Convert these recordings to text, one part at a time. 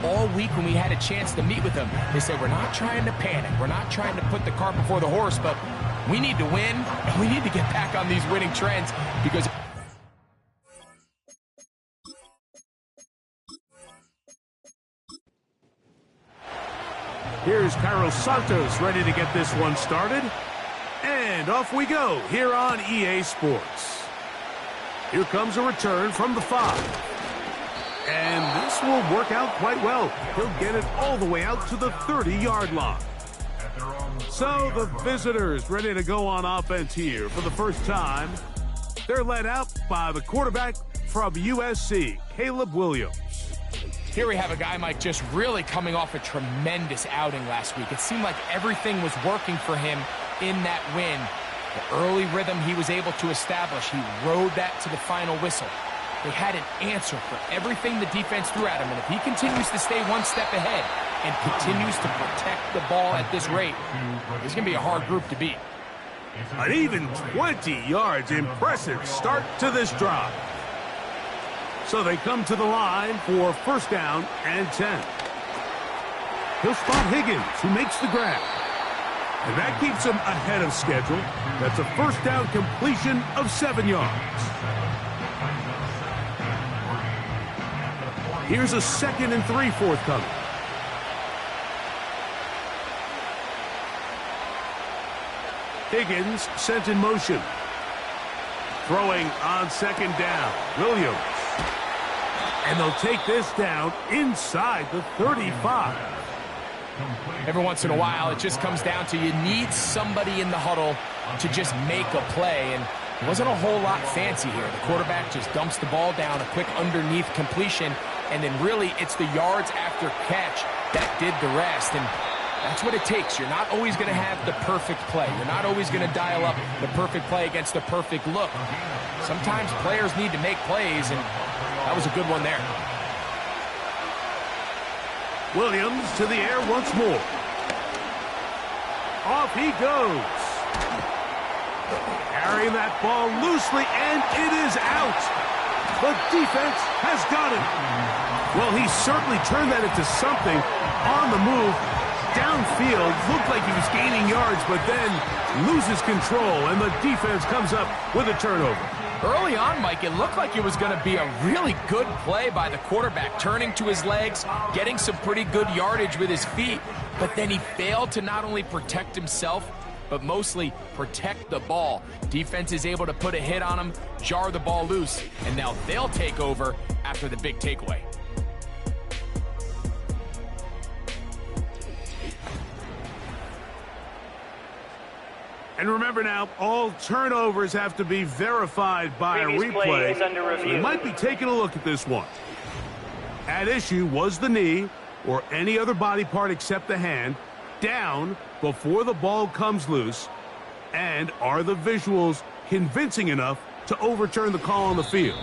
all week when we had a chance to meet with them. They said, we're not trying to panic. We're not trying to put the cart before the horse, but we need to win, and we need to get back on these winning trends because... Here's Carlos Santos ready to get this one started. And off we go here on EA Sports. Here comes a return from the 5. And this will work out quite well. He'll get it all the way out to the 30-yard line. So the visitors ready to go on offense here for the first time. They're led out by the quarterback from USC, Caleb Williams. Here we have a guy, Mike, just really coming off a tremendous outing last week. It seemed like everything was working for him in that win. The early rhythm he was able to establish, he rode that to the final whistle. They had an answer for everything the defense threw at him, and if he continues to stay one step ahead and continues to protect the ball at this rate, it's going to be a hard group to beat. An even 20 yards. Impressive start to this drive. So they come to the line for first down and 10. He'll spot Higgins, who makes the grab. And that keeps him ahead of schedule. That's a first down completion of 7 yards. Here's a 2nd and 3 forthcoming. Higgins sent in motion. Throwing on 2nd down. Williams. And they'll take this down inside the 35. Every once in a while, it just comes down to you need somebody in the huddle to just make a play. And it wasn't a whole lot fancy here. The quarterback just dumps the ball down, a quick underneath completion, and then really it's the yards after catch that did the rest. And that's what it takes. You're not always going to have the perfect play. You're not always going to dial up the perfect play against the perfect look. Sometimes players need to make plays, and that was a good one there. Williams to the air once more. Off he goes. Carrying that ball loosely, and it is out. The defense has got it. Well, he certainly turned that into something on the move. Downfield, looked like he was gaining yards, but then loses control, and the defense comes up with a turnover. Early on, Mike, it looked like it was going to be a really good play by the quarterback, turning to his legs, getting some pretty good yardage with his feet, but then he failed to not only protect himself, but mostly protect the ball. Defense is able to put a hit on him, jar the ball loose, and now they'll take over after the big takeaway. And remember now, all turnovers have to be verified by a replay. Play is under review. We might be taking a look at this one. At issue was the knee, or any other body part except the hand, down before the ball comes loose. And are the visuals convincing enough to overturn the call on the field?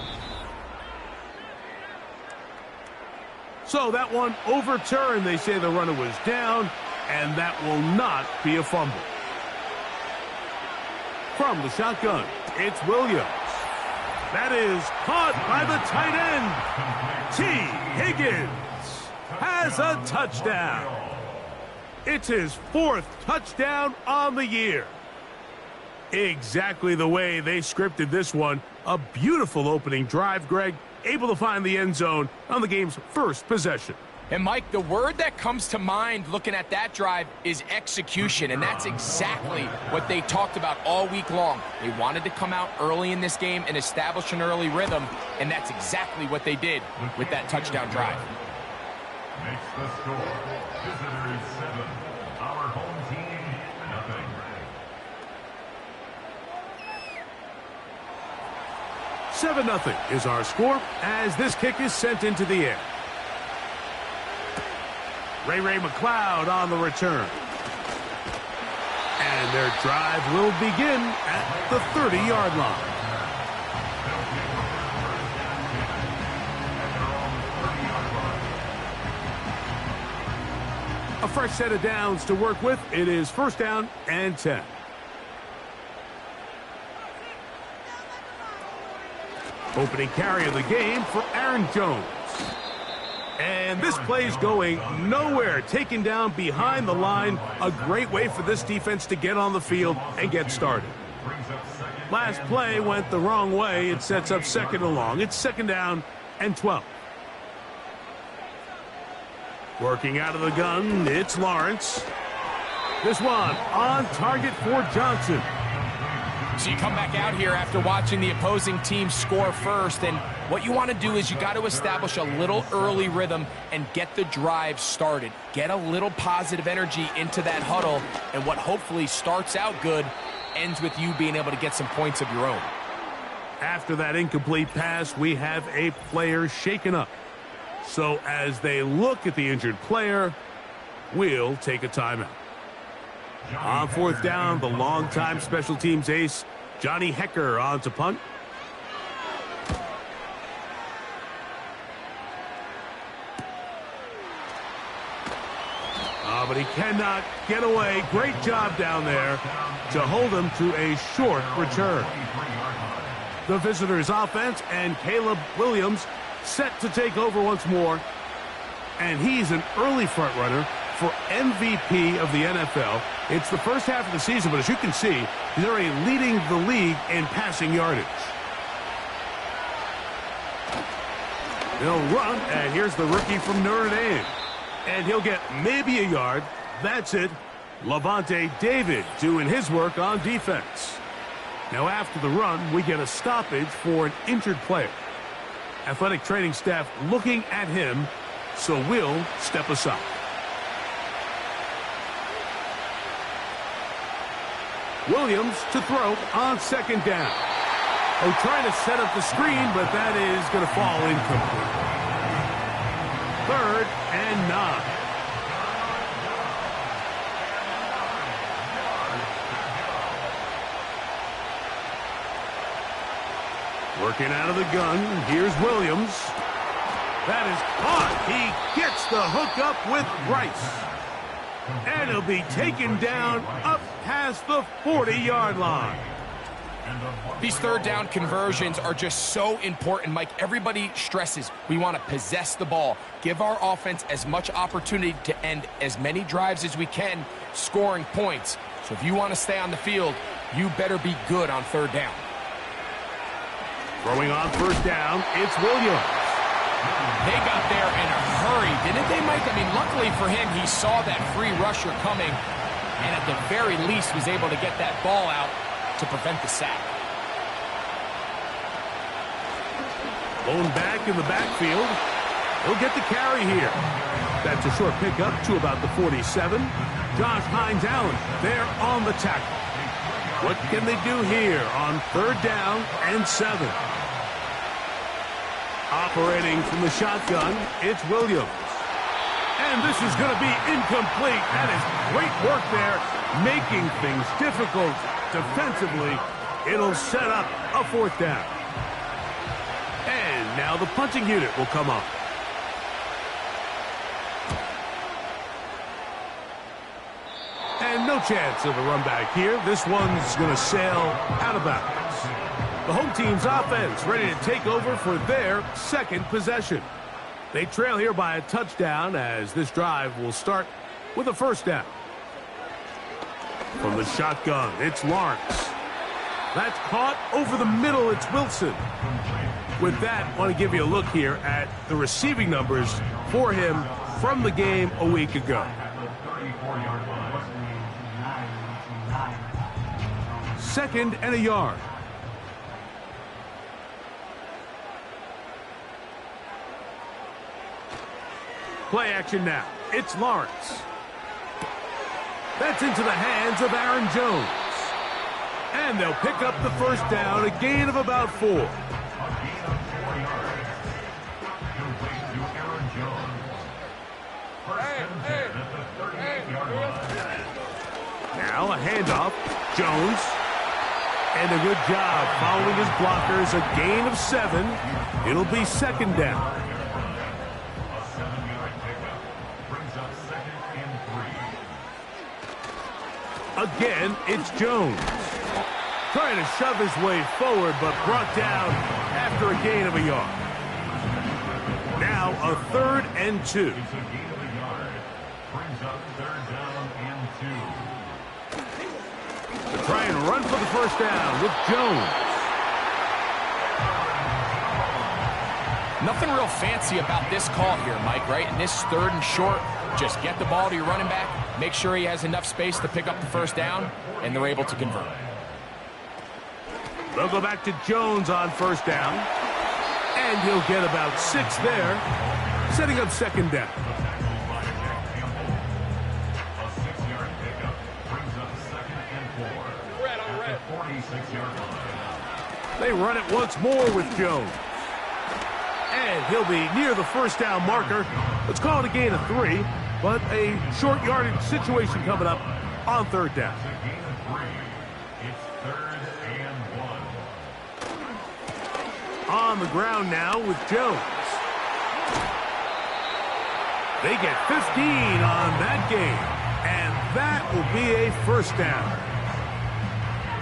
So that one overturned. They say the runner was down, and that will not be a fumble. From the shotgun, it's Williams. That is caught by the tight end. T. Higgins has a touchdown. It's his 4th touchdown on the year. Exactly the way they scripted this one. A beautiful opening drive, Greg. Able to find the end zone on the game's first possession. And, Mike, the word that comes to mind looking at that drive is execution, and that's exactly what they talked about all week long. They wanted to come out early in this game and establish an early rhythm, and that's exactly what they did with that touchdown drive. Makes the score. Visitors 7, our home team nothing. Seven 0 is our score as this kick is sent into the air. Ray McLeod on the return. And their drive will begin at the 30-yard line. A fresh set of downs to work with. It is first down and 10. Opening carry of the game for Aaron Jones. And this play's going nowhere. Taken down behind the line. A great way for this defense to get on the field and get started. Last play went the wrong way. It sets up second and long. It's second down and 12. Working out of the gun, it's Lawrence. This one on target for Johnson. So you come back out here after watching the opposing team score first, and what you want to do is you got to establish a little early rhythm and get the drive started. Get a little positive energy into that huddle, and what hopefully starts out good ends with you being able to get some points of your own. After that incomplete pass, we have a player shaken up. So as they look at the injured player, we'll take a timeout. On fourth down, the longtime special teams ace, Johnny Hecker, on to punt. But he cannot get away. Great job down there to hold him to a short return. The visitors' offense and Caleb Williams set to take over once more. And he's an early front runner for MVP of the NFL. It's the first half of the season, but as you can see, he's already leading the league in passing yardage. They'll run, and here's the rookie from Notre Dame. And he'll get maybe a yard. That's it. Levante David doing his work on defense. Now after the run, we get a stoppage for an injured player. Athletic training staff looking at him, so we'll step aside. Williams to throw on second down. Oh, trying to set up the screen, but that is going to fall incomplete. Third and 9. Working out of the gun, here's Williams. That is caught. He gets the hook up with Rice. And he'll be taken down up past the 40-yard line. These third down conversions are just so important, Mike. Everybody stresses we want to possess the ball, give our offense as much opportunity to end as many drives as we can, scoring points. So if you want to stay on the field, you better be good on third down. Throwing on first down, it's Williams. They got there in a hurry, didn't they, Mike? I mean, luckily for him, he saw that free rusher coming, and at the very least was able to get that ball out to prevent the sack. Blown back in the backfield. He'll get the carry here. That's a short pickup to about the 47. Josh Hines-Allen there on the tackle. What can they do here on third down and 7? Operating from the shotgun, it's Williams. And this is going to be incomplete. That is great work there, making things difficult defensively. It'll set up a fourth down. And now the punting unit will come up. And no chance of a run back here. This one's going to sail out of bounds. The home team's offense ready to take over for their second possession. They trail here by a touchdown as this drive will start with a first down. From the shotgun, it's Lawrence. That's caught over the middle. It's Wilson. With that, I want to give you a look here at the receiving numbers for him from the game a week ago. Second and a yard. Play action now. It's Lawrence. That's into the hands of Aaron Jones. And they'll pick up the first down, a gain of about 4. Now a handoff. Jones. And a good job following his blockers. A gain of 7. It'll be second down. Again, it's Jones. Trying to shove his way forward, but brought down after a gain of a yard. Now a 3rd and 2. It's a gain of a yard. Brings up 3rd down and 2. To try and run for the first down with Jones. Nothing real fancy about this call here, Mike, right? In this 3rd and short, just get the ball to your running back, make sure he has enough space to pick up the first down, and they're able to convert. They'll go back to Jones on first down. And he'll get about 6 there, setting up 2nd down. A 6-yard pickup brings up 2nd and 4. At the 46-yard line. They run it once more with Jones. And he'll be near the first down marker. Let's call it a gain of 3, but a short yardage situation coming up on 3rd down. It's a gain of 3. It's 3rd and 1. On the ground now with Jones. They get 15 on that game, and that will be a first down.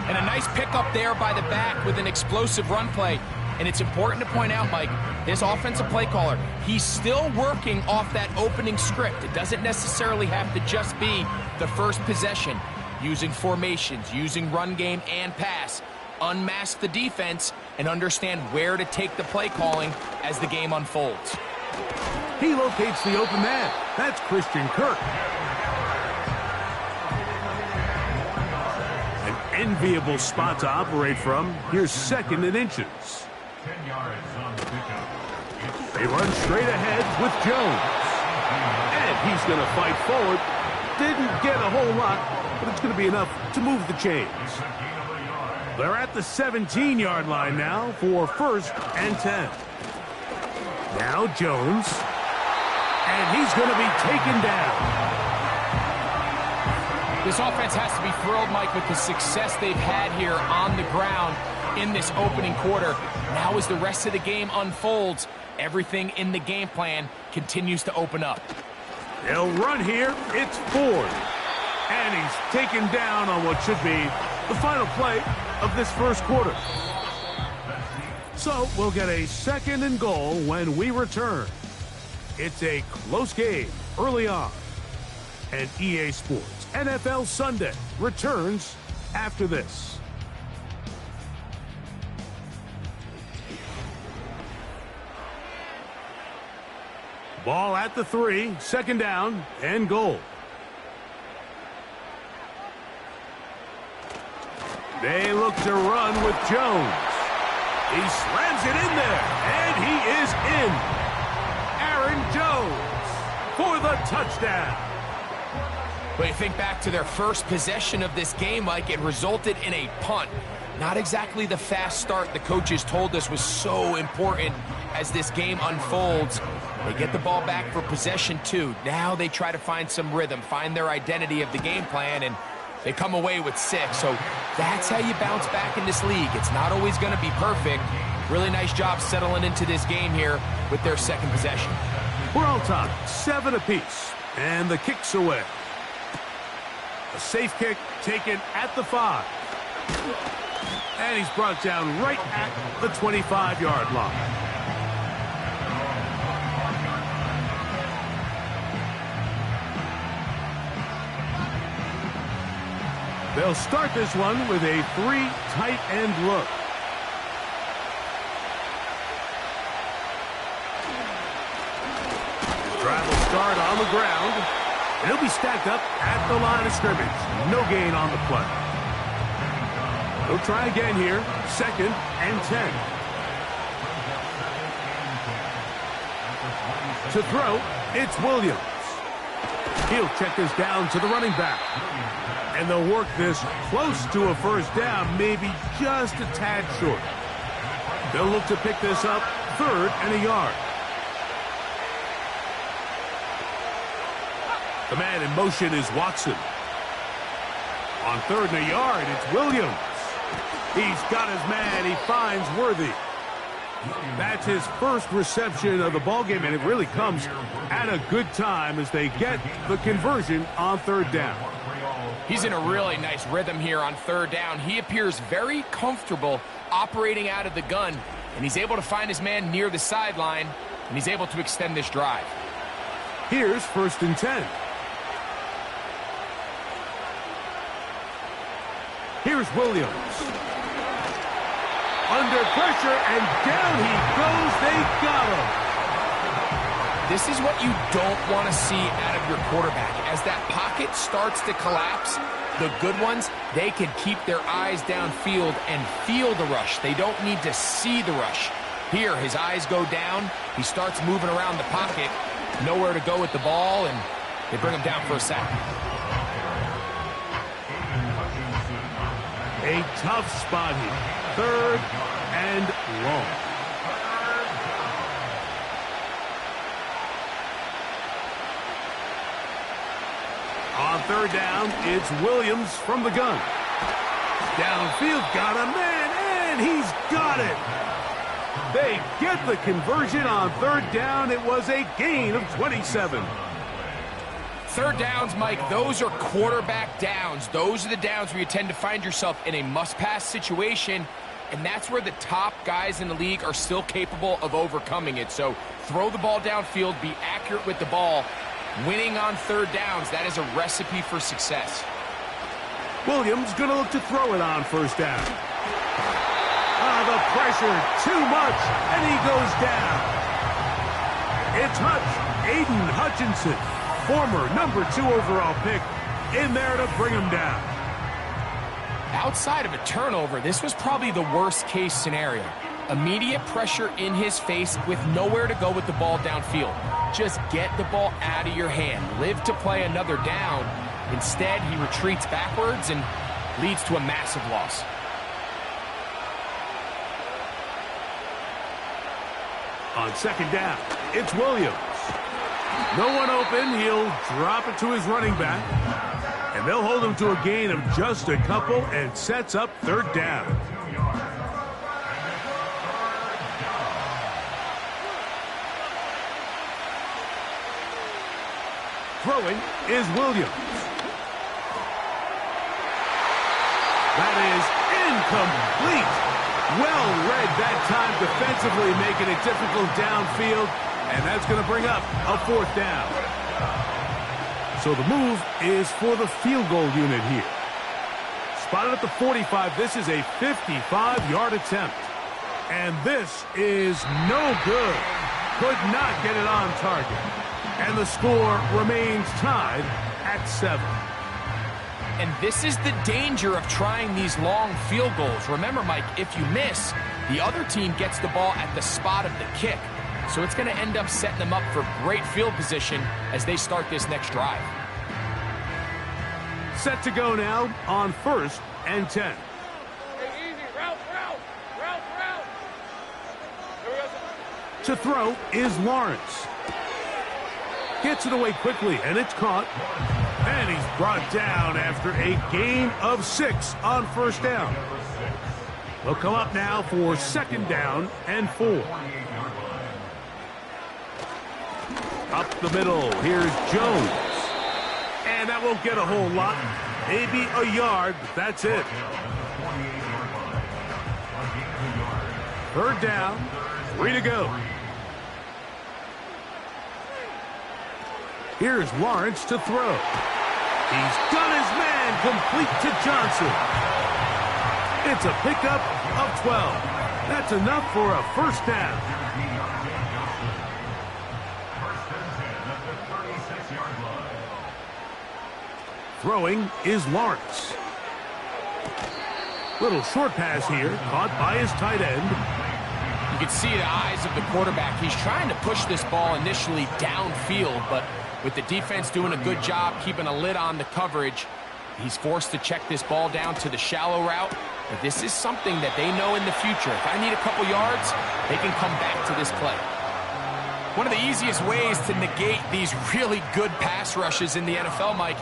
And a nice pickup there by the back with an explosive run play. And it's important to point out, Mike, this offensive play caller, he's still working off that opening script. It doesn't necessarily have to just be the first possession. Using formations, using run game and pass. Unmask the defense and understand where to take the play calling as the game unfolds. He locates the open man. That's Christian Kirk. An enviable spot to operate from. Here's 2nd and inches. 10 yards on the pickup. They run straight ahead with Jones. And he's going to fight forward. Didn't get a whole lot, but it's going to be enough to move the chains. They're at the 17-yard line now for 1st and 10. Now Jones. And he's going to be taken down. This offense has to be thrilled, Mike, with the success they've had here on the ground in this opening quarter. Now as the rest of the game unfolds, everything in the game plan continues to open up. They'll run here. It's Ford. And he's taken down on what should be the final play of this first quarter. So we'll get a 2nd and goal when we return. It's a close game early on. And EA Sports NFL Sunday returns after this. Ball at the 3, 2nd down and goal. They look to run with Jones. He slams it in there, and he is in. Aaron Jones for the touchdown. But you think back to their first possession of this game, Mike, it resulted in a punt. Not exactly the fast start the coaches told us was so important as this game unfolds. They get the ball back for possession 2. Now they try to find some rhythm, find their identity of the game plan, and they come away with 6. So that's how you bounce back in this league. It's not always going to be perfect. Really nice job settling into this game here with their 2nd possession. We're all tied, 7 apiece, and the kick's away. A safe kick taken at the 5. And he's brought down right at the 25-yard line. They'll start this one with a 3 tight end look. Drive will start on the ground. And he'll be stacked up at the line of scrimmage. No gain on the play. They'll try again here. 2nd and 10. To throw, it's Williams. He'll check this down to the running back. And they'll work this close to a first down, maybe just a tad short. They'll look to pick this up 3rd and a yard. The man in motion is Watson. On 3rd and a yard, it's Williams. He's got his man. He finds Worthy. That's his first reception of the ballgame, and it really comes at a good time as they get the conversion on 3rd down. He's in a really nice rhythm here on 3rd down. He appears very comfortable operating out of the gun, and he's able to find his man near the sideline. and he's able to extend this drive. Here's 1st and 10. Here's Williams. Under pressure, and down he goes. They got him. This is what you don't want to see out of your quarterback. As that pocket starts to collapse, the good ones, they can keep their eyes downfield and feel the rush. They don't need to see the rush. Here, his eyes go down. He starts moving around the pocket. Nowhere to go with the ball, and they bring him down for a sack. A tough spot here. 3rd and long. On 3rd down, it's Williams from the gun. Downfield, got a man, and he's got it. They get the conversion on 3rd down. It was a gain of 27. 3rd downs, Mike, those are quarterback downs. Those are the downs where you tend to find yourself in a must-pass situation, and that's where the top guys in the league are still capable of overcoming it. So throw the ball downfield, be accurate with the ball. Winning on 3rd downs, that is a recipe for success. Williams going to look to throw it on 1st down. The pressure, too much, and he goes down. It's Aiden Hutchinson, former number 2 overall pick, in there to bring him down. Outside of a turnover, this was probably the worst-case scenario. Immediate pressure in his face with nowhere to go with the ball downfield. Just get the ball out of your hand. Live to play another down. Instead, he retreats backwards and leads to a massive loss. On 2nd down, it's Williams. No one open. He'll drop it to his running back. And they'll hold him to a gain of just a couple and sets up 3rd down. Throwing is Williams. That is incomplete. Well read that time defensively, making it difficult downfield, and that's going to bring up a 4th down. So the move is for the field goal unit here. Spotted at the 45, this is a 55-yard attempt. And this is no good. Could not get it on target. And the score remains tied at 7. And this is the danger of trying these long field goals. Remember, Mike, if you miss, the other team gets the ball at the spot of the kick. So it's going to end up setting them up for great field position as they start this next drive. Set to go now on 1st and 10. To throw is Lawrence. Gets it away quickly, and it's caught. And he's brought down after a gain of 6 on 1st down. They'll come up now for 2nd down and 4. Up the middle, here's Jones. And that won't get a whole lot. Maybe a yard, but that's it. 3rd down, 3 to go. Here's Lawrence to throw. He's got his man complete to Johnson. It's a pickup of 12. That's enough for a 1st down. Throwing is Lawrence. Little short pass here, caught by his tight end. You can see the eyes of the quarterback. He's trying to push this ball initially downfield, but with the defense doing a good job keeping a lid on the coverage, he's forced to check this ball down to the shallow route. But this is something that they know in the future. If I need a couple yards, they can come back to this play. One of the easiest ways to negate these really good pass rushes in the NFL, Mike,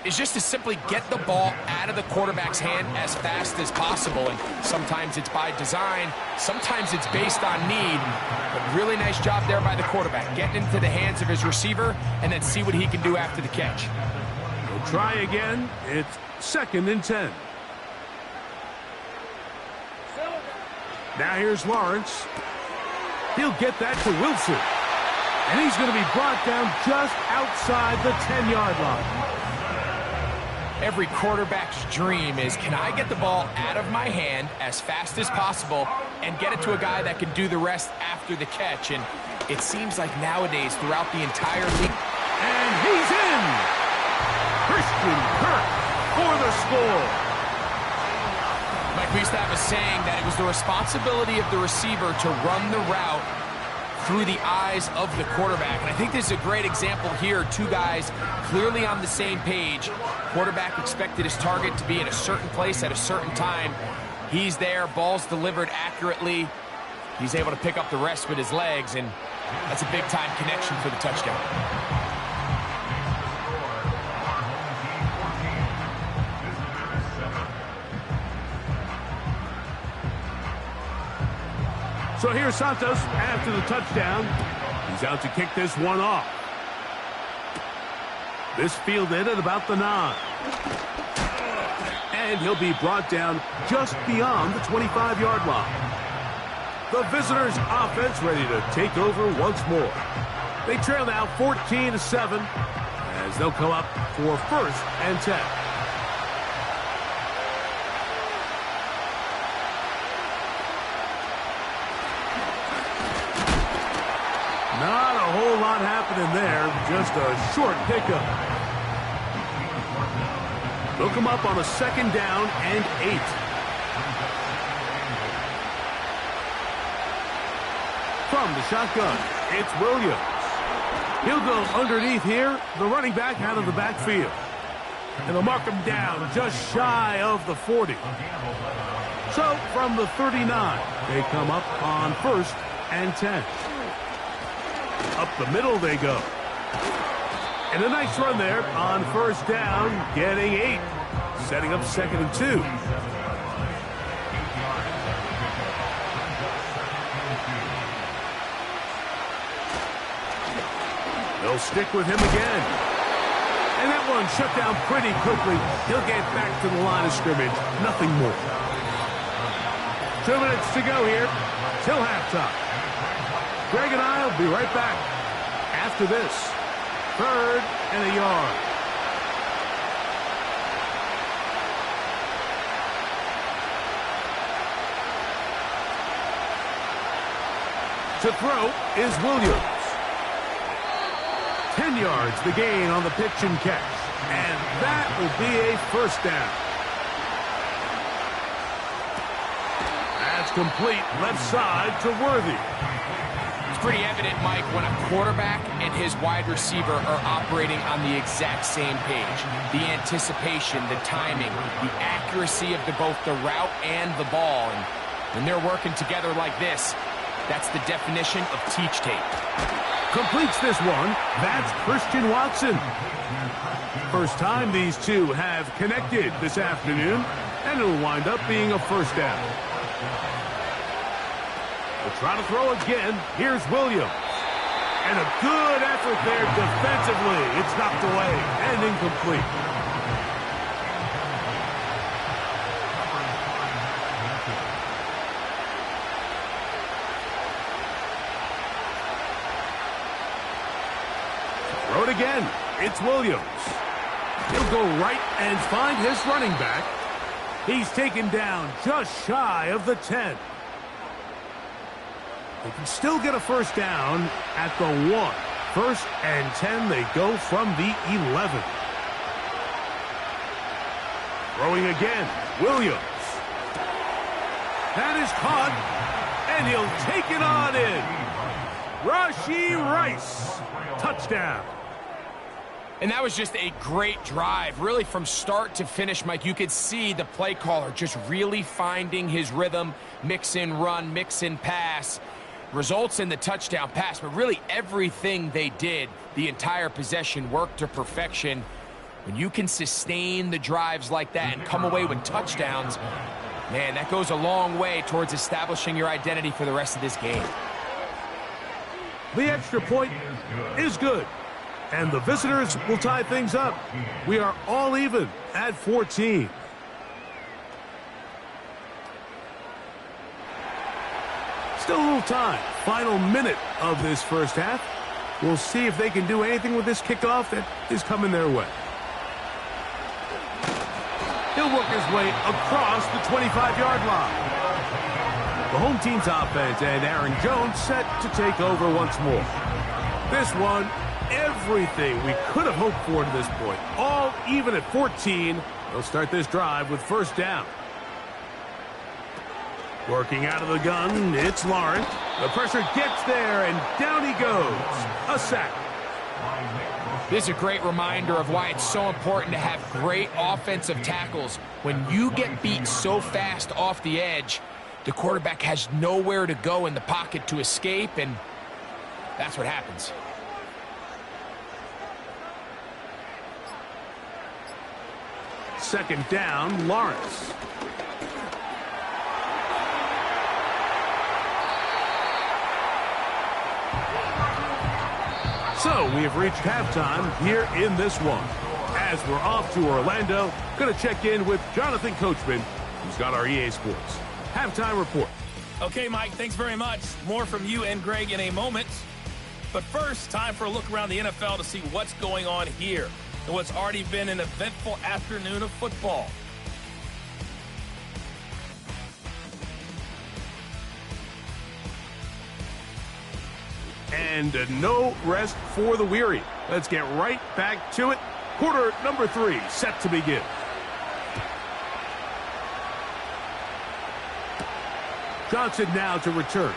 is just to simply get the ball out of the quarterback's hand as fast as possible. And sometimes it's by design, sometimes it's based on need. But really nice job there by the quarterback, getting into the hands of his receiver and then see what he can do after the catch. We'll try again. It's 2nd and 10. Now here's Lawrence. He'll get that to Wilson. And he's going to be brought down just outside the 10-yard line. Every quarterback's dream is, can I get the ball out of my hand as fast as possible and get it to a guy that can do the rest after the catch? And it seems like nowadays throughout the entire league. And he's in! Christian Kirk for the score. Mike, we used to have a saying that it was the responsibility of the receiver to run the route through the eyes of the quarterback. And I think this is a great example here. Two guys clearly on the same page. Quarterback expected his target to be in a certain place at a certain time. He's there, ball's delivered accurately. He's able to pick up the rest with his legs, and that's a big-time connection for the touchdown. So here's Santos after the touchdown. He's out to kick this one off. This fielded at about the 9. And he'll be brought down just beyond the 25-yard line. The visitors' offense ready to take over once more. They trail now 14-7 as they'll come up for 1st and 10. Not a whole lot happening there, just a short pickup. They'll come up on a 2nd down and 8. From the shotgun, it's Williams. He'll go underneath here, the running back out of the backfield. And they'll mark him down just shy of the 40. So from the 39, they come up on 1st and 10. Up the middle they go. And a nice run there on 1st down, getting 8. Setting up 2nd and 2. They'll stick with him again. And that one shut down pretty quickly. He'll get back to the line of scrimmage. Nothing more. 2 minutes to go here till halftime. Greg and I will be right back after this. 3rd and a yard. To throw is Williams. 10 yards the gain on the pitch and catch. And that will be a 1st down. That's complete left side to Worthy. Pretty evident, Mike, when a quarterback and his wide receiver are operating on the exact same page. The anticipation, the timing, the accuracy of both the route and the ball. And when they're working together like this, that's the definition of teach tape. Completes this one. That's Christian Watson. First time these two have connected this afternoon, and it'll wind up being a 1st down. They'll try to throw again. Here's Williams. And a good effort there defensively. It's knocked away and incomplete. Throw it again. It's Williams. He'll go right and find his running back. He's taken down just shy of the 10. They can still get a 1st down at the 1. 1st and 10, they go from the 11. Throwing again, Williams. That is caught, and he'll take it on in. Rashee Rice, touchdown. And that was just a great drive, really from start to finish, Mike. You could see the play caller just really finding his rhythm, mix in run, mix in pass. Results in the touchdown pass, but really everything they did, the entire possession, worked to perfection. When you can sustain the drives like that and come away with touchdowns, man, that goes a long way towards establishing your identity for the rest of this game. The extra point is good, and the visitors will tie things up. We are all even at 14. Still a little time. Final minute of this 1st half. We'll see if they can do anything with this kickoff that is coming their way. He'll work his way across the 25-yard line. The home team's offense and Aaron Jones set to take over once more. This one, everything we could have hoped for to this point. All even at 14. They'll start this drive with first down. Working out of the gun, it's Lawrence. The pressure gets there, and down he goes. A sack. This is a great reminder of why it's so important to have great offensive tackles. When you get beat so fast off the edge, the quarterback has nowhere to go in the pocket to escape, and that's what happens. Second down, Lawrence. So we have reached halftime here in this one. As we're off to Orlando, going to check in with Jonathan Coachman, who's got our EA Sports halftime report. Okay, Mike, thanks very much. More from you and Greg in a moment. But first, time for a look around the NFL to see what's going on here and what's already been an eventful afternoon of football. And no rest for the weary. Let's get right back to it. Quarter number 3 set to begin. Johnson now to return.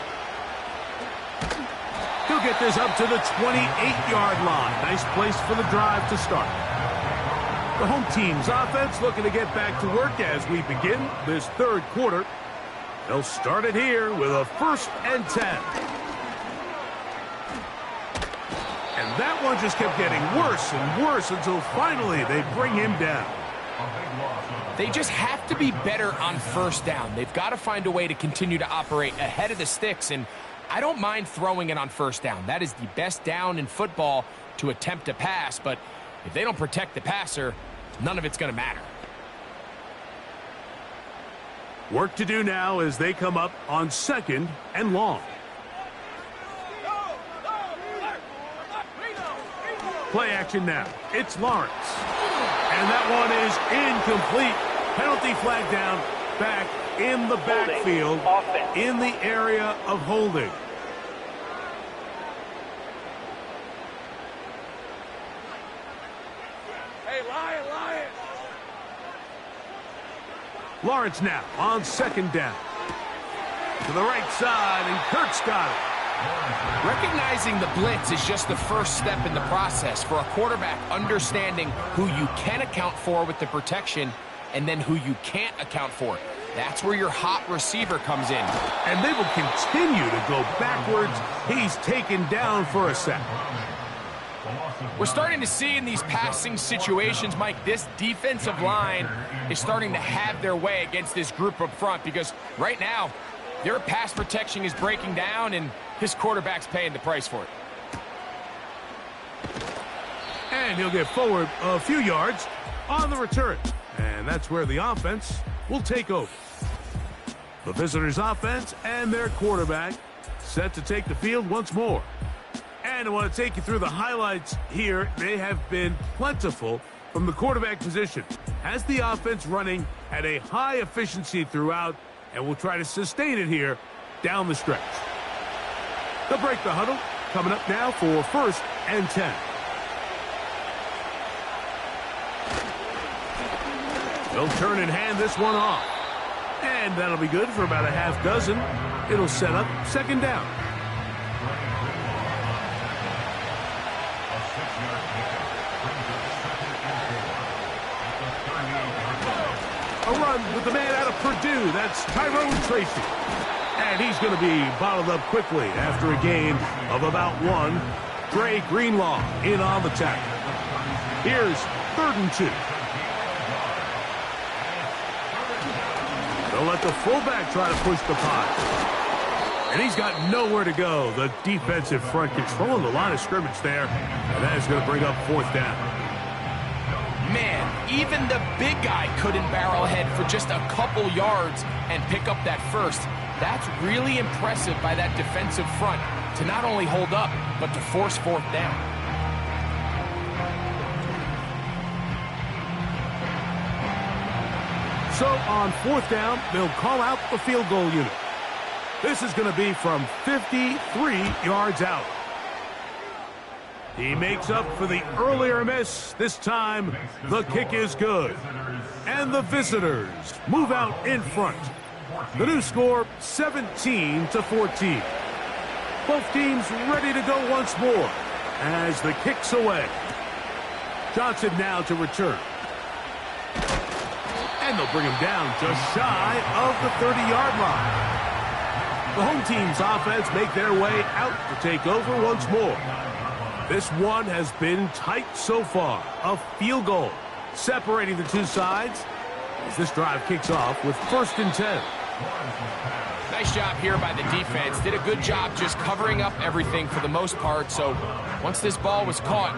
He'll get this up to the 28-yard line. Nice place for the drive to start. The home team's offense looking to get back to work as we begin this third quarter. They'll start it here with a 1st and 10. And that one just kept getting worse and worse until finally they bring him down. They just have to be better on first down. They've got to find a way to continue to operate ahead of the sticks, and I don't mind throwing it on first down. That is the best down in football to attempt a pass, but if they don't protect the passer, none of it's going to matter. Work to do now as they come up on 2nd and long. Play action now. It's Lawrence. And that one is incomplete. Penalty flag down back in the backfield in the area of holding. Hey, Lion! Lawrence now on 2nd down. To the right side, and Kurt's got it. Recognizing the blitz is just the first step in the process for a quarterback understanding who you can account for with the protection and then who you can't account for. That's where your hot receiver comes in. And they will continue to go backwards. He's taken down for a sack. We're starting to see in these passing situations, Mike, this defensive line is starting to have their way against this group up front because right now, their pass protection is breaking down, and his quarterback's paying the price for it. And he'll get forward a few yards on the return. And that's where the offense will take over. The visitors' offense and their quarterback set to take the field once more. And I want to take you through the highlights here. They have been plentiful from the quarterback position. Has the offense running at a high efficiency throughout, and we'll try to sustain it here down the stretch. They'll break the huddle. Coming up now for 1st and 10. They'll turn and hand this one off. And that'll be good for about a half dozen. It'll set up 2nd down. A run with the man out of Purdue. That's Tyrone Tracy. And he's going to be bottled up quickly after a gain of about 1. Dre Greenlaw in on the tackle. Here's 3rd and 2. They'll let the fullback try to push the pile. And he's got nowhere to go. The defensive front controlling the line of scrimmage there. And that is going to bring up 4th down. Man, even the big guy couldn't barrel ahead for just a couple yards and pick up that first. That's really impressive by that defensive front. to not only hold up, but to force fourth down. So on fourth down, they'll call out the field goal unit. This is going to be from 53 yards out. He makes up for the earlier miss. This time, the kick is good. And the visitors move out in front. The new score, 17-14. Both teams ready to go once more as the kick's away. Johnson now to return. And they'll bring him down just shy of the 30-yard line. The home team's offense make their way out to take over once more. This one has been tight so far. A field goal separating the two sides as this drive kicks off with 1st and 10. Nice job here by the defense. Did a good job just covering up everything for the most part. So once this ball was caught,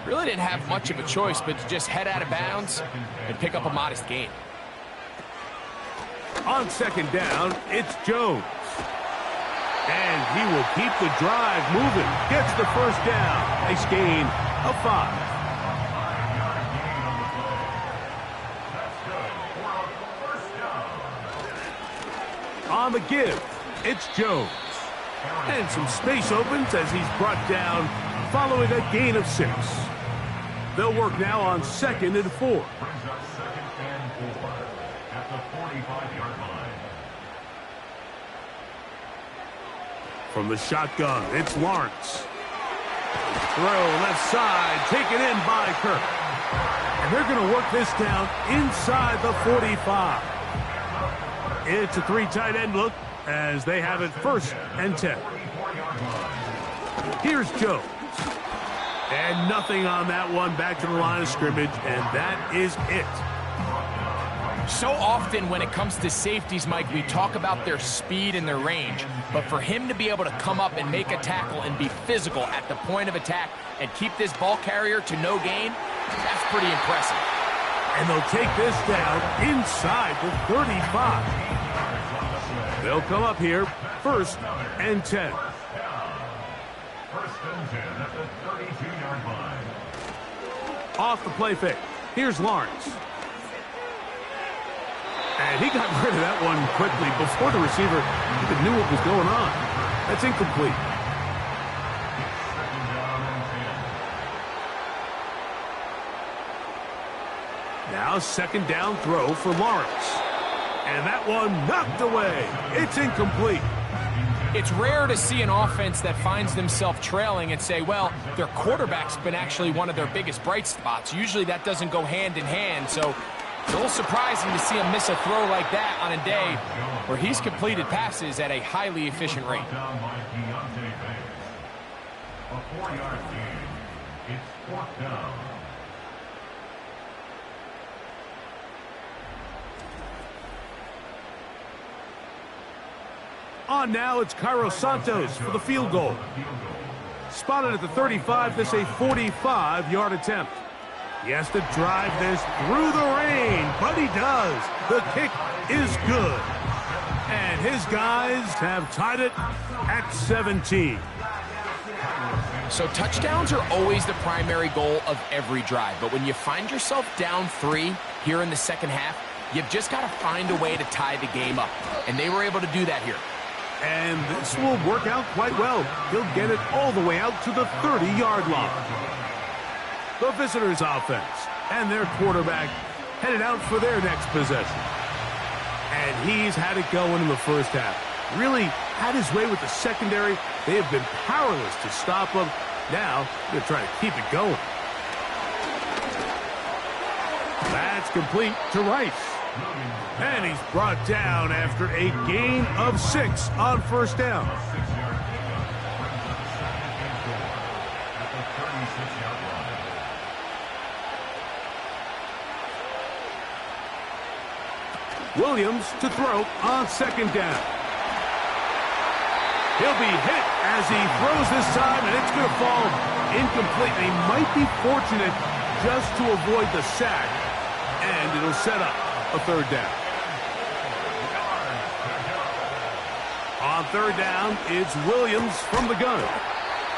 really didn't have much of a choice but to just head out of bounds and pick up a modest gain. On 2nd down, it's Jones. And he will keep the drive moving. Gets the 1st down. Nice gain of 5. On the give, it's Jones. And some space opens as he's brought down following a gain of 6. They'll work now on 2nd and 4. Brings up 2nd and 4 at the 45-yard line. From the shotgun, it's Lawrence. Throw left side, taken in by Kirk. And they're going to work this down inside the 45. It's a 3 tight end look as they have it 1st and 10. Here's Jones. And nothing on that one, back to the line of scrimmage, and that is it. So often when it comes to safeties, Mike, we talk about their speed and their range. But for him to be able to come up and make a tackle and be physical at the point of attack and keep this ball carrier to no gain, that's pretty impressive. And they'll take this down inside the 35. They'll come up here 1st and 10. 1st and 10 at the 32-yard line. Off the play fake. Here's Lawrence. And he got rid of that one quickly before the receiver even knew what was going on. That's incomplete. Now 2nd down throw for Lawrence. And that one knocked away. It's incomplete. It's rare to see an offense that finds themselves trailing and say, well, their quarterback's been actually one of their biggest bright spots. Usually that doesn't go hand in hand, so it's a little surprising to see him miss a throw like that on a day where he's completed passes at a highly efficient rate. A 4-yard gain. It's 4th down. On now, it's Cairo Santos for the field goal. Spotted at the 35, this a 45-yard attempt. He has to drive this through the rain, but he does. The kick is good. And his guys have tied it at 17. So touchdowns are always the primary goal of every drive. But when you find yourself down 3 here in the second half, you've just got to find a way to tie the game up. And they were able to do that here. And this will work out quite well. He'll get it all the way out to the 30-yard line. The visitors' offense and their quarterback headed out for their next possession. And he's had it going in the first half. Really had his way with the secondary. They have been powerless to stop him. Now, they're trying to keep it going. That's complete to Rice. And he's brought down after a gain of 6 on 1st down. Williams to throw on 2nd down. He'll be hit as he throws this time, and it's going to fall incomplete. He might be fortunate just to avoid the sack, and it'll set up a 3rd down. On third down, it's Williams from the gun.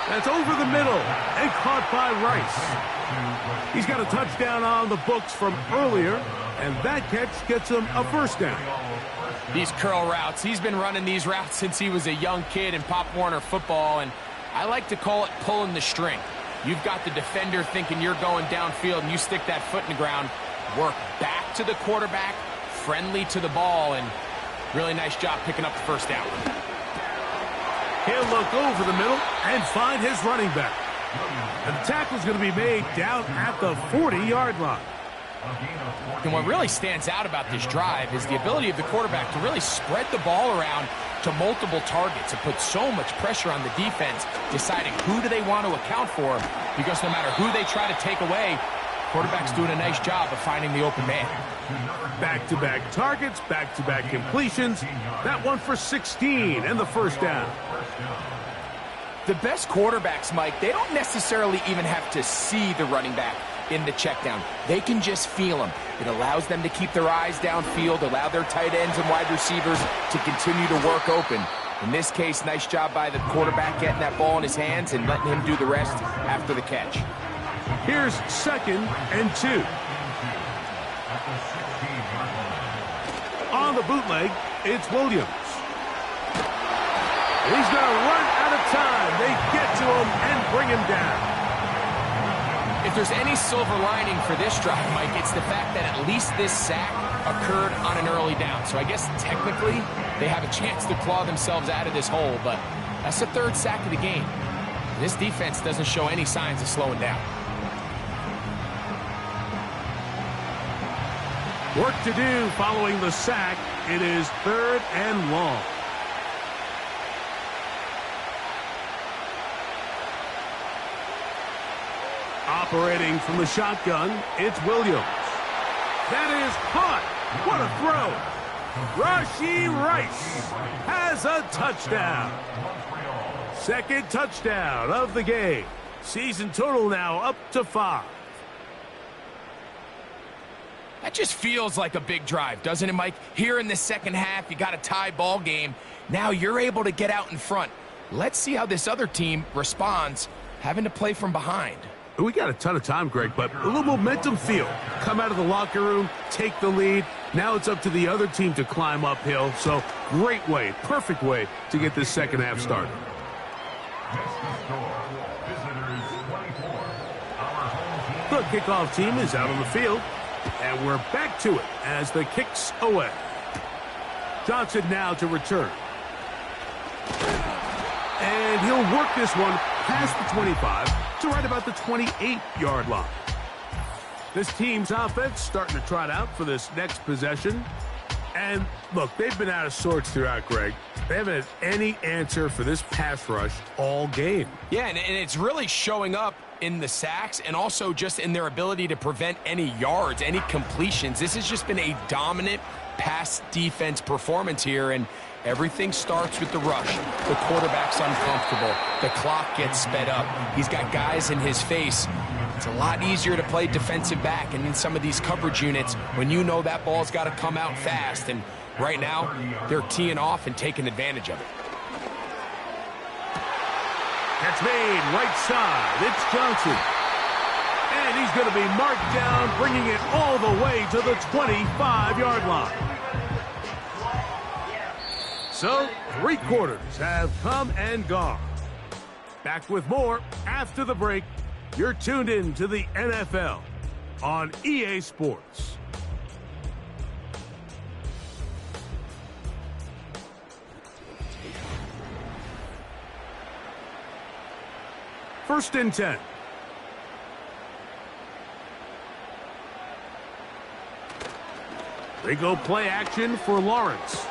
That's over the middle and caught by Rice. He's got a touchdown on the books from earlier, and that catch gets him a first down. These curl routes, he's been running these routes since he was a young kid in Pop Warner football, and I like to call it pulling the string. You've got the defender thinking you're going downfield, and you stick that foot in the ground, work back to the quarterback, friendly to the ball, and really nice job picking up the first down. He'll look over the middle and find his running back. And the tackle's going to be made down at the 40-yard line. And what really stands out about this drive is the ability of the quarterback to really spread the ball around to multiple targets. It puts so much pressure on the defense, deciding who do they want to account for, because no matter who they try to take away, quarterback's doing a nice job of finding the open man. Back-to-back targets, back-to-back completions. That one for 16 and the first down. The best quarterbacks, Mike, they don't necessarily even have to see the running back in the check down. They can just feel him. It allows them to keep their eyes downfield, allow their tight ends and wide receivers to continue to work open. In this case, nice job by the quarterback getting that ball in his hands and letting him do the rest after the catch. Here's 2nd and 2. On the bootleg, it's Williams. He's going to run out of time. They get to him and bring him down. If there's any silver lining for this drive, Mike, it's the fact that at least this sack occurred on an early down. So I guess technically they have a chance to claw themselves out of this hole, but that's the 3rd sack of the game. This defense doesn't show any signs of slowing down. Work to do following the sack. It is 3rd and long. Operating from the shotgun, it's Williams. That is caught. What a throw. Rashee Rice has a touchdown. 2nd touchdown of the game. Season total now up to 5. That just feels like a big drive, doesn't it, Mike? Here in the second half, you got a tie ball game. Now you're able to get out in front. Let's see how this other team responds, having to play from behind. We got a ton of time, Greg, but a little momentum feel. Come out of the locker room, take the lead. Now it's up to the other team to climb uphill. So great way, perfect way to get this second half started. The kickoff team is out on the field, and we're back to it as the kick's away. Johnson now to return. And he'll work this one past the 25 to right about the 28-yard line. This team's offense starting to trot out for this next possession. And look, they've been out of sorts throughout, Greg. They haven't had any answer for this pass rush all game. Yeah, and it's really showing up in the sacks and also just in their ability to prevent any yards, any completions. This has just been a dominant pass defense performance here, and everything starts with the rush. The quarterback's uncomfortable. The clock gets sped up. He's got guys in his face. It's a lot easier to play defensive back and in some of these coverage units when you know that ball's got to come out fast. And right now, they're teeing off and taking advantage of it. That's made right side. It's Johnson. And he's going to be marked down, bringing it all the way to the 25-yard line. So, 3 quarters have come and gone. Back with more after the break. You're tuned in to the NFL on EA Sports. First and 10. They go play action for Lawrence.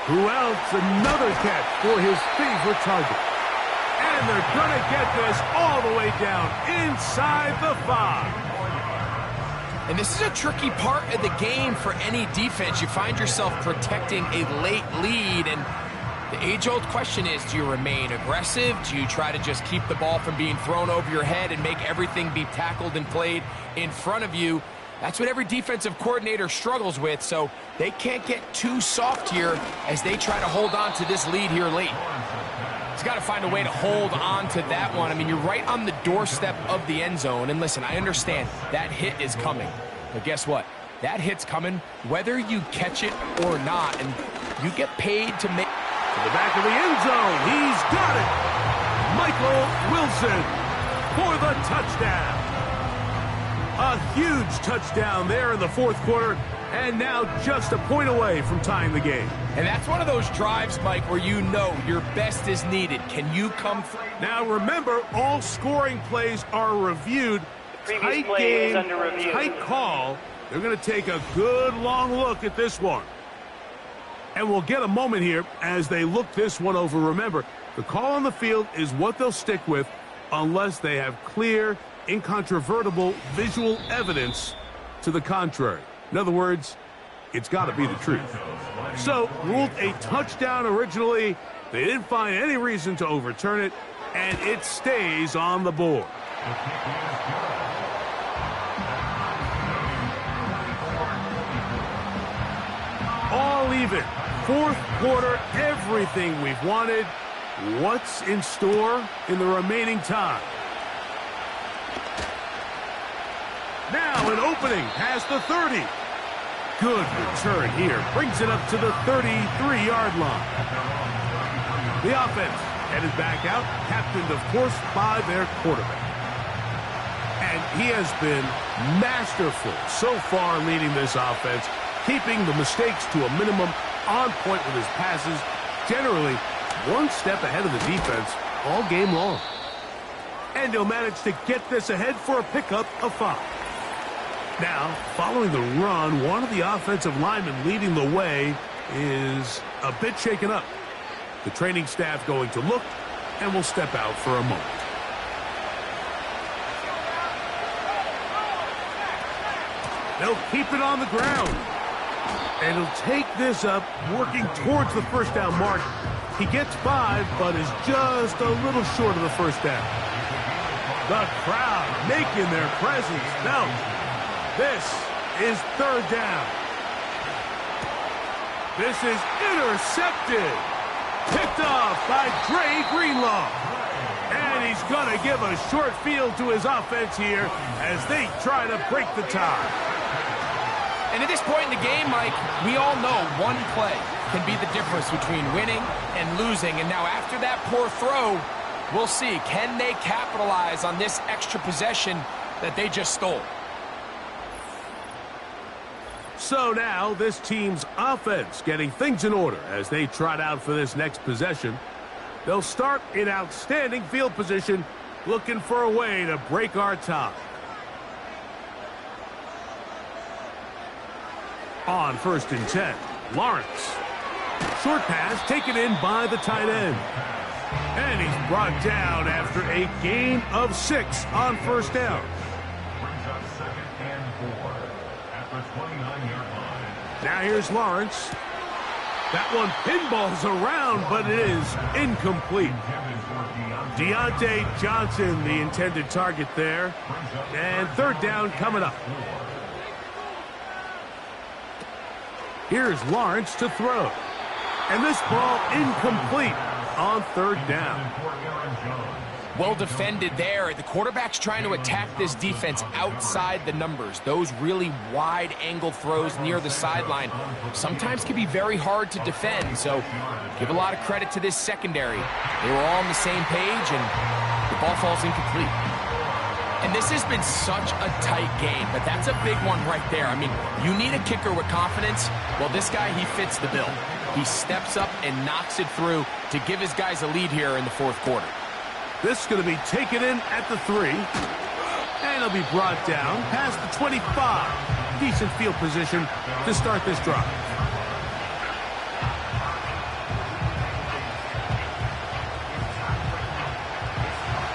Who else? Another catch for his favorite target. And they're going to get this all the way down inside the 5. And this is a tricky part of the game for any defense. You find yourself protecting a late lead, and the age-old question is, do you remain aggressive? Do you try to just keep the ball from being thrown over your head and make everything be tackled and played in front of you? That's what every defensive coordinator struggles with, so they can't get too soft here as they try to hold on to this lead here late. He's got to find a way to hold on to that one. I mean, you're right on the doorstep of the end zone. And listen, I understand that hit is coming. But guess what? That hit's coming whether you catch it or not. And you get paid to make... To the back of the end zone. He's got it. Michael Wilson for the touchdown. A huge touchdown there in the fourth quarter. And now just a point away from tying the game. And that's one of those drives, Mike, where you know your best is needed. Can you come through? Now remember, all scoring plays are reviewed. Tight game, tight call. They're going to take a good long look at this one. And we'll get a moment here as they look this one over. Remember, the call on the field is what they'll stick with unless they have clear, incontrovertible visual evidence to the contrary. In other words, it's got to be the truth. So, ruled a touchdown originally. They didn't find any reason to overturn it, and it stays on the board. All even. Fourth quarter, everything we've wanted. What's in store in the remaining time? Now an opening past the 30. Good return here. Brings it up to the 33-yard line. The offense headed back out, captained, of course, by their quarterback. And he has been masterful so far leading this offense, keeping the mistakes to a minimum, on point with his passes, generally one step ahead of the defense all game long. And he'll manage to get this ahead for a pickup of 5. Now, following the run, one of the offensive linemen leading the way is a bit shaken up. The training staff going to look, and will step out for a moment. They'll keep it on the ground. And he'll take this up, working towards the first down mark. He gets 5, but is just a little short of the first down. The crowd making their presence known. This is third down. This is intercepted. Picked off by Dre Greenlaw. And he's going to give a short field to his offense here as they try to break the tie. And at this point in the game, Mike, we all know one play can be the difference between winning and losing. And now after that poor throw, we'll see. Can they capitalize on this extra possession that they just stole? So now this team's offense getting things in order as they trot out for this next possession. They'll start in outstanding field position, looking for a way to break our tie. On 1st and 10, Lawrence. Short pass taken in by the tight end. And he's brought down after a gain of 6 on first down. Brings up 2nd and 4 at the 29-yard line. Now here's Lawrence. That one pinballs around, but it is incomplete. Deontay Johnson, the intended target there. And third down coming up. Here's Lawrence to throw. And this ball incomplete on third down. Well defended there. The quarterback's trying to attack this defense outside the numbers. Those really wide angle throws near the sideline sometimes can be very hard to defend. So give a lot of credit to this secondary. They were all on the same page and the ball falls incomplete. And this has been such a tight game, but that's a big one right there. I mean, you need a kicker with confidence. Well, this guy, he fits the bill. He steps up and knocks it through to give his guys a lead here in the fourth quarter. This is going to be taken in at the 3. And it'll be brought down past the 25. Decent field position to start this drive.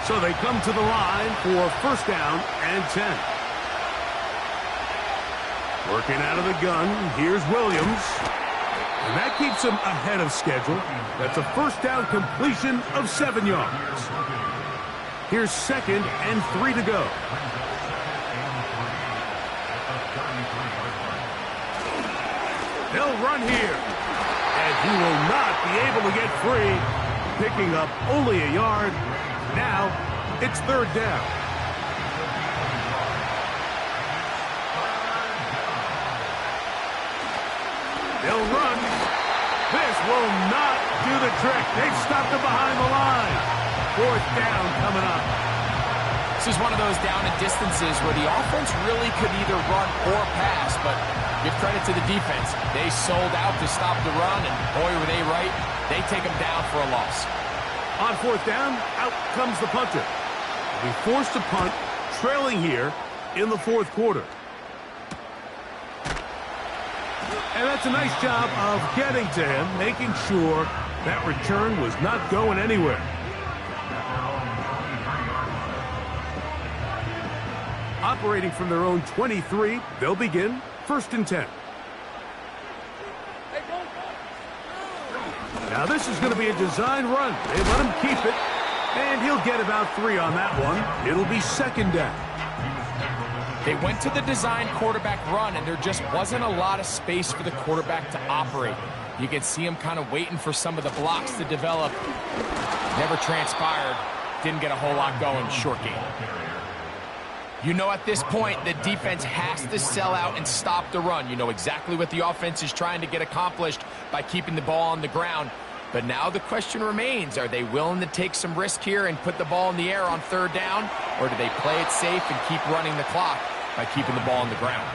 So they come to the line for first down and 10. Working out of the gun, here's Williams. And that keeps him ahead of schedule. That's a first down completion of 7 yards. Here's 2nd and 3 to go. They'll run here. And he will not be able to get free. Picking up only a yard. Now, it's third down. They'll run. This will not do the trick. They've stopped him behind the line. Fourth down coming up. This is one of those down and distances where the offense really could either run or pass, but give credit to the defense. They sold out to stop the run, and boy, were they right. They take them down for a loss. On fourth down, out comes the punter. He'll be forced to punt, trailing here in the fourth quarter. And that's a nice job of getting to him, making sure that return was not going anywhere. Operating from their own 23, they'll begin first and 10. Now this is going to be a design run. They let him keep it, and he'll get about 3 on that one. It'll be second down. They went to the design quarterback run, and there just wasn't a lot of space for the quarterback to operate. You can see him kind of waiting for some of the blocks to develop. Never transpired. Didn't get a whole lot going. Short game. You know at this point, the defense has to sell out and stop the run. You know exactly what the offense is trying to get accomplished by keeping the ball on the ground. But now the question remains, are they willing to take some risk here and put the ball in the air on third down? Or do they play it safe and keep running the clock by keeping the ball on the ground?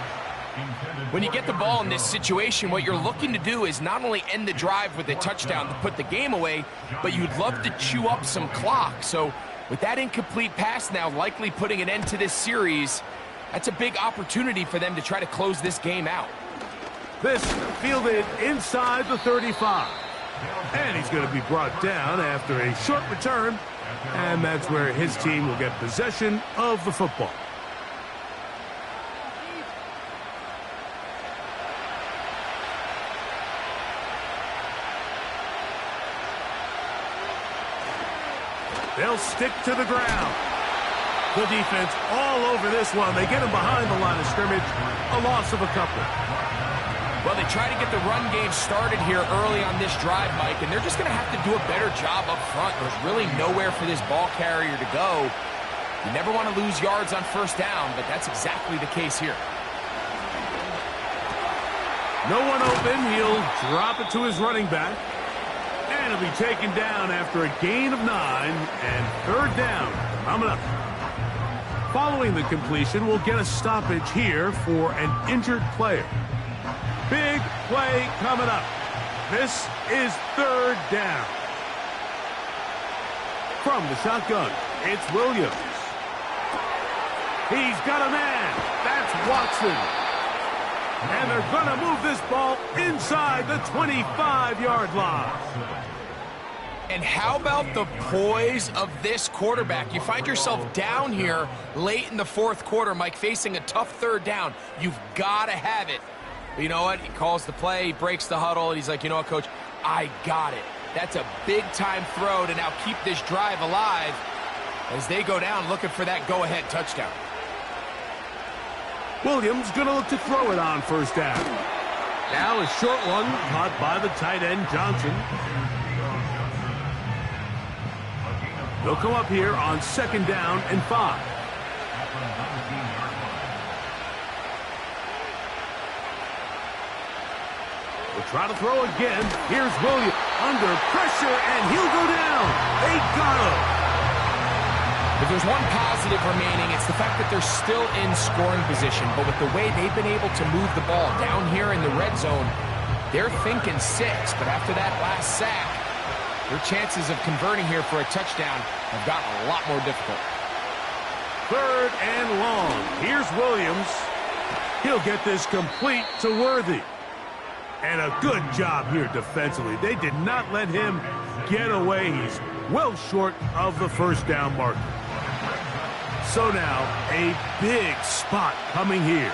When you get the ball in this situation, what you're looking to do is not only end the drive with a touchdown to put the game away, but you'd love to chew up some clock. So with that incomplete pass now likely putting an end to this series, that's a big opportunity for them to try to close this game out. This fielded inside the 35. And he's going to be brought down after a short return. And that's where his team will get possession of the football. They'll stick to the ground. The defense all over this one. They get him behind the line of scrimmage. A loss of a couple. Well, they try to get the run game started here early on this drive, Mike, and they're just going to have to do a better job up front. There's really nowhere for this ball carrier to go. You never want to lose yards on first down, but that's exactly the case here. No one open. He'll drop it to his running back. And he'll be taken down after a gain of 9 and third down coming up. Following the completion, we'll get a stoppage here for an injured player. Big play coming up. This is third down. From the shotgun, it's Williams. He's got a man. That's Watson. And they're going to move this ball inside the 25-yard line. And how about the poise of this quarterback? You find yourself down here late in the fourth quarter, Mike, facing a tough third down. You've got to have it. But you know what? He calls the play, he breaks the huddle, and he's like, you know what, Coach? I got it. That's a big-time throw to now keep this drive alive as they go down looking for that go-ahead touchdown. Williams going to look to throw it on first down. Now a short one caught by the tight end, Johnson. They'll come up here on second down and 5. We'll try to throw again. Here's Williams under pressure, and he'll go down. They got him. If there's one positive remaining, it's the fact that they're still in scoring position. But with the way they've been able to move the ball down here in the red zone, they're thinking 6. But after that last sack, their chances of converting here for a touchdown have gotten a lot more difficult. Third and long. Here's Williams. He'll get this complete to Worthy. And a good job here defensively. They did not let him get away. He's well short of the first down marker. So now, a big spot coming here.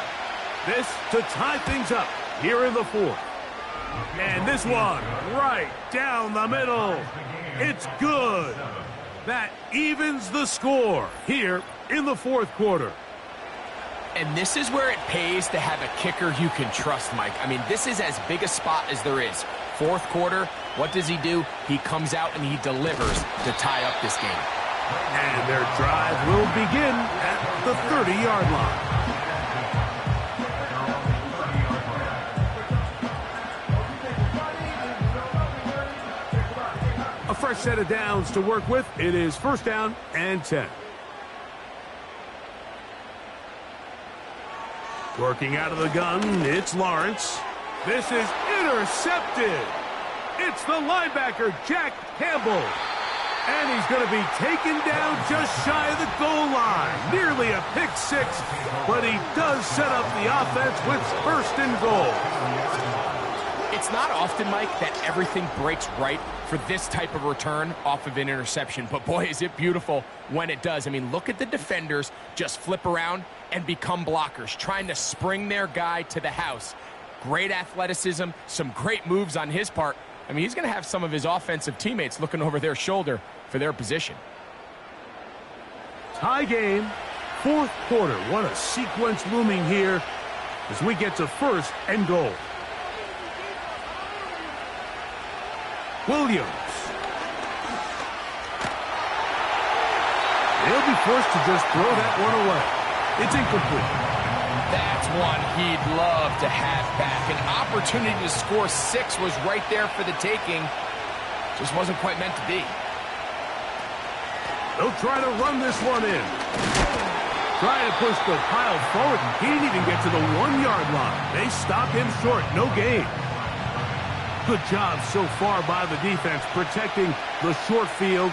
This to tie things up here in the fourth. And this one right down the middle. It's good. That evens the score here in the fourth quarter. And this is where it pays to have a kicker you can trust, Mike. I mean, this is as big a spot as there is. Fourth quarter, what does he do? He comes out and he delivers to tie up this game. And their drive will begin at the 30-yard line. A fresh set of downs to work with. It is first down and 10. Working out of the gun, it's Lawrence. This is intercepted. It's the linebacker, Jack Campbell. And he's going to be taken down just shy of the goal line. Nearly a pick six, but he does set up the offense with first and goal. It's not often, Mike, that everything breaks right for this type of return off of an interception. But boy, is it beautiful when it does. I mean, look at the defenders just flip around and become blockers, trying to spring their guy to the house. Great athleticism, some great moves on his part. I mean, he's going to have some of his offensive teammates looking over their shoulder for their position. Tie game, fourth quarter. What a sequence looming here as we get to first and goal. Williams. He'll be forced to just throw that one away. It's incomplete. That's one he'd love to have back. An opportunity to score 6 was right there for the taking. Just wasn't quite meant to be. They'll try to run this one in. Trying to push the pile forward. He didn't even get to the 1-yard line. They stop him short. No gain. Good job so far by the defense protecting the short field.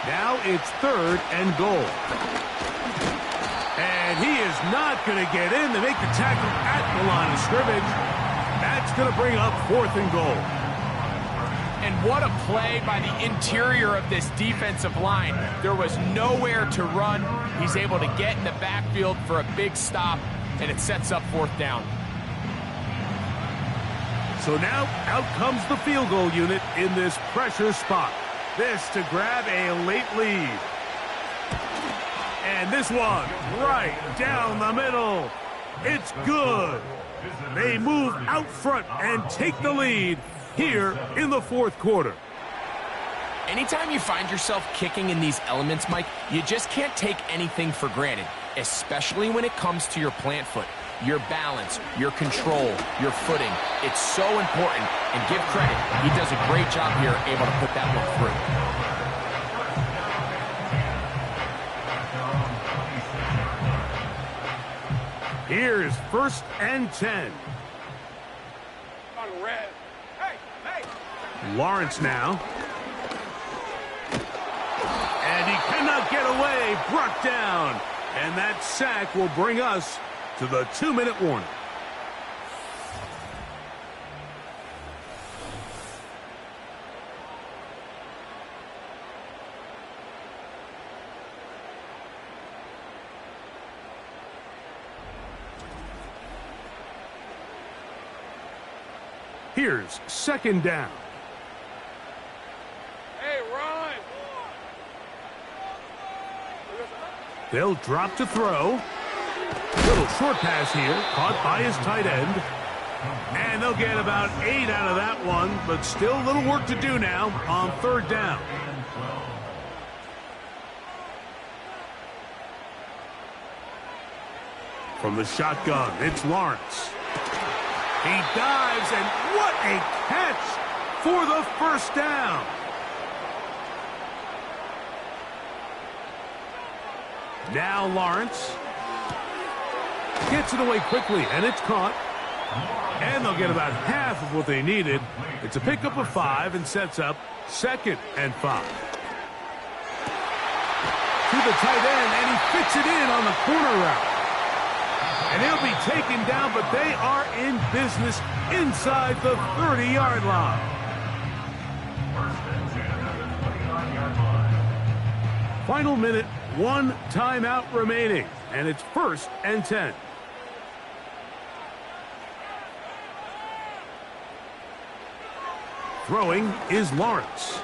Now it's third and goal. And he is not going to get in to make the tackle at the line of scrimmage. That's going to bring up fourth and goal. And what a play by the interior of this defensive line. There was nowhere to run. He's able to get in the backfield for a big stop, and it sets up fourth down. So now out comes the field goal unit in this pressure spot. This to grab a late lead. And this one right down the middle. It's good. They move out front and take the lead here in the fourth quarter. Anytime you find yourself kicking in these elements, Mike, you just can't take anything for granted, especially when it comes to your plant foot. Your balance, your control, your footing. It's so important, and give credit. He does a great job here able to put that one through. Here's first and 10. Lawrence now. And he cannot get away. Brought down. And that sack will bring us to the 2-minute warning. Here's second down. Hey, Ron. They'll drop to throw. Little short pass here, caught by his tight end. And they'll get about 8 out of that one, but still a little work to do now on third down. From the shotgun, it's Lawrence. He dives, and what a catch for the first down. Now Lawrence gets it away quickly, and it's caught. And they'll get about half of what they needed. It's a pickup of 5 and sets up second and 5. To the tight end, and he fits it in on the corner route. And he'll be taken down, but they are in business inside the 30-yard line. Final minute, 1 timeout remaining, and it's first and 10. Throwing is Lawrence.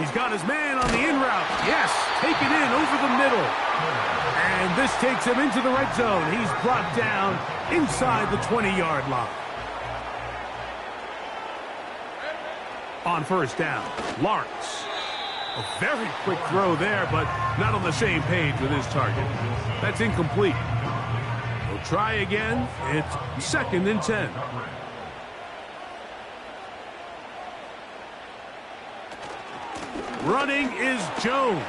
He's got his man on the in route. Yes, take it in over the middle. And this takes him into the red zone. He's brought down inside the 20-yard line. On first down, Lawrence. A very quick throw there, but not on the same page with his target. That's incomplete. We'll try again. It's 2nd and 10. Running is Jones.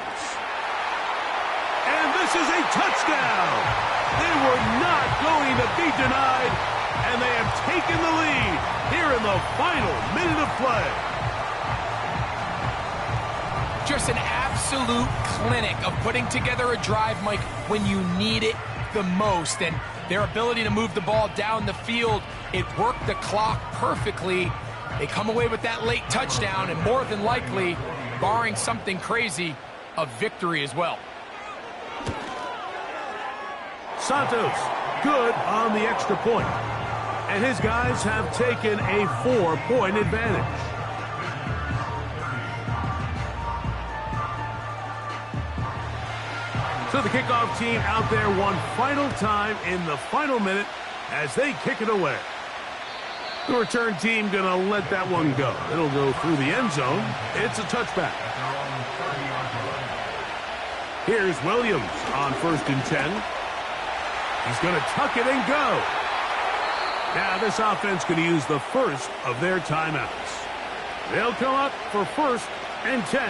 And this is a touchdown. They were not going to be denied, and they have taken the lead here in the final minute of play. Just an absolute clinic of putting together a drive, Mike, when you need it the most. And their ability to move the ball down the field, it worked the clock perfectly. They come away with that late touchdown, and more than likely, barring something crazy, a victory as well. Santos, good on the extra point. And his guys have taken a 4-point advantage. So the kickoff team out there one final time in the final minute as they kick it away. The return team going to let that one go. It'll go through the end zone. It's a touchback. Here's Williams on 1st and 10. He's going to tuck it and go. Now this offense going to use the first of their timeouts. They'll come up for 1st and 10.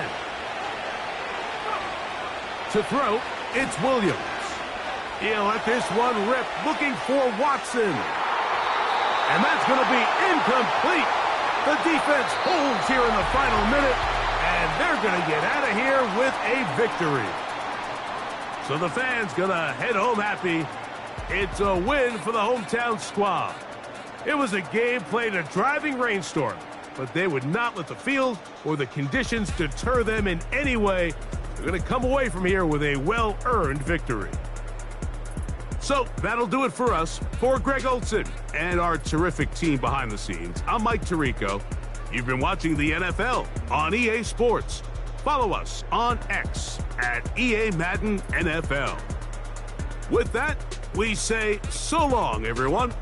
To throw, it's Williams. He'll let this one rip, looking for Watson. And that's going to be incomplete. The defense holds here in the final minute, and they're going to get out of here with a victory. So the fans going to head home happy. It's a win for the hometown squad. It was a game played in a driving rainstorm, but they would not let the field or the conditions deter them in any way. They're going to come away from here with a well-earned victory. So that'll do it for us. For Greg Olson and our terrific team behind the scenes, I'm Mike Tirico. You've been watching the NFL on EA Sports. Follow us on X at EA Madden NFL. With that, we say so long, everyone.